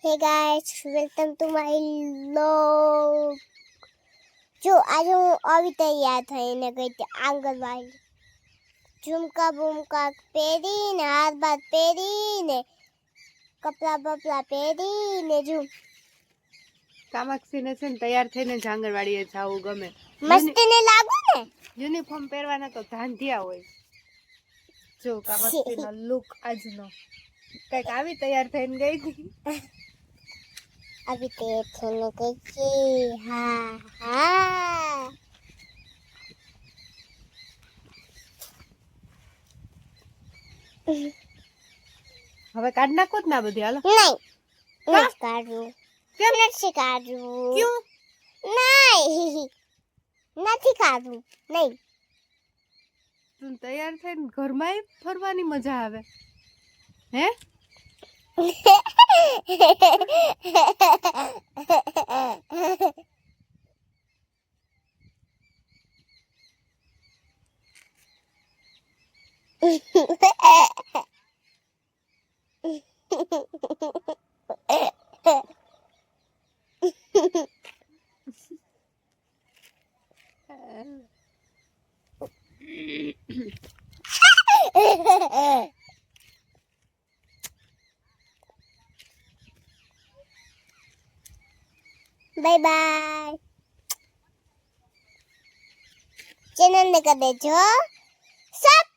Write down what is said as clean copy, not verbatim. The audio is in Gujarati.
Hey guys, welcome to my vlog. જો આજે હું આવી તૈયાર થઈને ગઈ હતી આંગણવાડી. ઝુમકા બુમકા પહેરીને હાથ બાદ પહેરીને કપડાં બપડા પહેરીને જો કામાક્ષીને છે ને તૈયાર થઈને જ આંગણવાડીએ જવું ગમે. મસ્ત ને લાગુ ને. યુનિફોર્મ પહેરવાના તો ધાંધિયા હોય. જો કામાક્ષીનો લુક આજનો કઈક આવી તૈયાર થઈને ગઈ હતી. આવી તૈયાર થઈને ગઈ હતી. હા હા. હવે કાઢ નાખો જ ના બધી હાલો. નહીં નથી કાઢવું. કેમ નથી કાઢવું? ક્યું? નહીં નથી કાઢવું. નહીં. તું તૈયાર થઈને ઘરમાં ફરવાની મજા આવે હે? Bye bye. ચેનલ ને કરી દેજો સબ